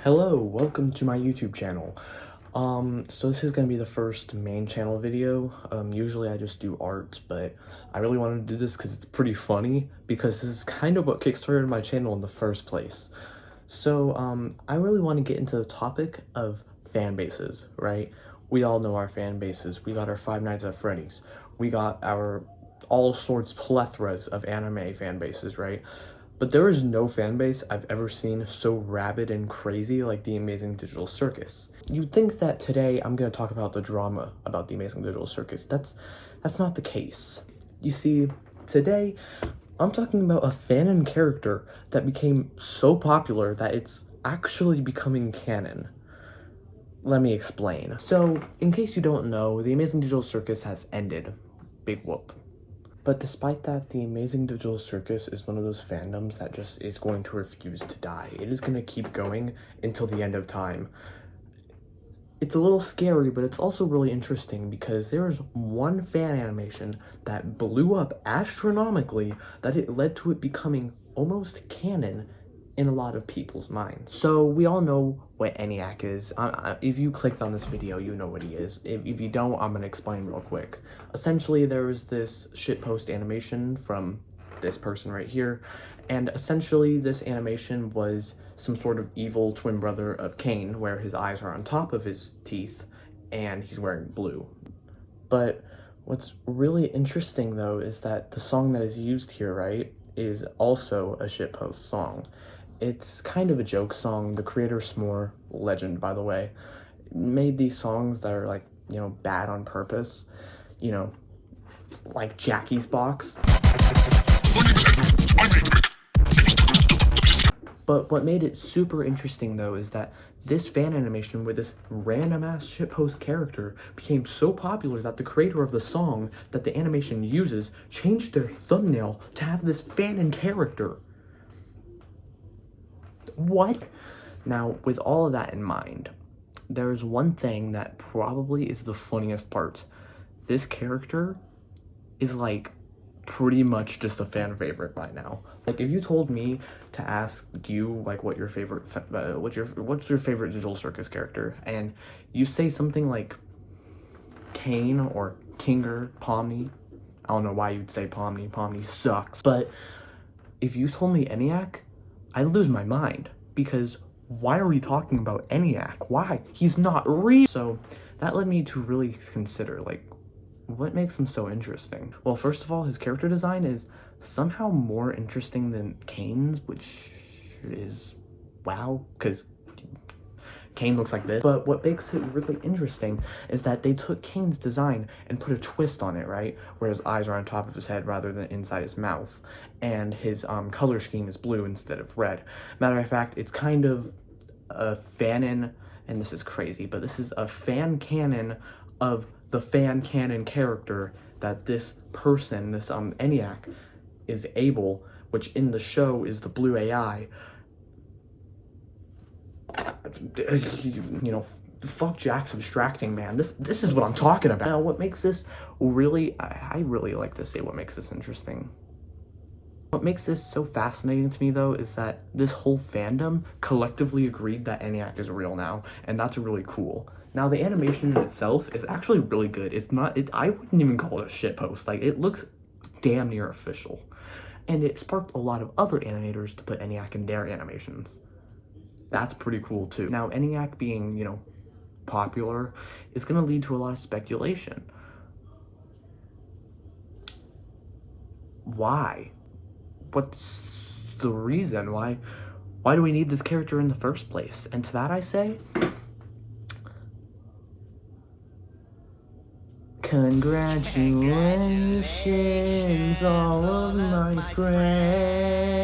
Hello, welcome to my YouTube channel. So this is gonna be the first main channel video. Usually I just do art, but I really wanted to do this because it's pretty funny, because this is kind of what kickstarted my channel in the first place. So, I really want to get into the topic of fan bases, right? We all know our fan bases. We got our Five Nights at Freddy's. We got our all sorts plethoras of anime fan bases, right? But there is no fan base I've ever seen so rabid and crazy like the Amazing Digital Circus. You'd think that today I'm going to talk about the drama about the Amazing Digital Circus. That's not the case. You see, today I'm talking about a fanon character that became so popular that it's actually becoming canon. Let me explain. So, in case you don't know, the Amazing Digital Circus has ended. Big whoop. But despite that, the Amazing Digital Circus is one of those fandoms that just is going to refuse to die. It is going to keep going until the end of time. It's a little scary, but it's also really interesting because there is one fan animation that blew up astronomically that it led to it becoming almost canon in a lot of people's minds. So we all know what eniaC is. If you clicked on this video, you know what he is. If you don't, I'm gonna explain real quick. Essentially, there was this shitpost animation from this person right here, and essentially this animation was some sort of evil twin brother of Caine, where his eyes are on top of his teeth, and he's wearing blue. But what's really interesting, though, is that the song that is used here, right, is also a shitpost song. It's kind of a joke song. The creator, S'more, legend by the way, made these songs that are like, you know, bad on purpose. You know, like Jackie's Box. But what made it super interesting though is that this fan animation with this random ass shitpost character became so popular that the creator of the song that the animation uses changed their thumbnail to have this fanon character. What? Now, with all of that in mind, there's one thing that probably is the funniest part. This character is like pretty much just a fan favorite by now. Like, if you told me to ask you like what your favorite what's your favorite Digital Circus character, and you say something like Caine or Kinger, Pomni, I don't know why you'd say Pomni. Pomni sucks. But if you told me eniaC, I'd lose my mind, because why are we talking about eniaC? Why? He's not real. So that led me to really consider, like, what makes him so interesting? Well, first of all, his character design is somehow more interesting than Caine's, which is wow, because Caine looks like this. But what makes it really interesting is that they took Caine's design and put a twist on it, right? Where his eyes are on top of his head rather than inside his mouth. And his color scheme is blue instead of red. Matter of fact, it's kind of a fanon, and this is crazy, but this is a fan canon of the fan canon character that this person, this eniaC, is able, which in the show is the blue AI. You know, fuck Jax abstracting, man. This is what I'm talking about. Now, what makes this really, I really like to say what makes this interesting. What makes this so fascinating to me, though, is that this whole fandom collectively agreed that eniaC is real now, and that's really cool. Now, the animation in itself is actually really good. It's not, I wouldn't even call it a shitpost. Like, it looks damn near official. And it sparked a lot of other animators to put eniaC in their animations. That's pretty cool too. Now, eniaC being, you know, popular is going to lead to a lot of speculation. Why? What's the reason? Why do we need this character in the first place? And to that I say, congratulations, all of my friends.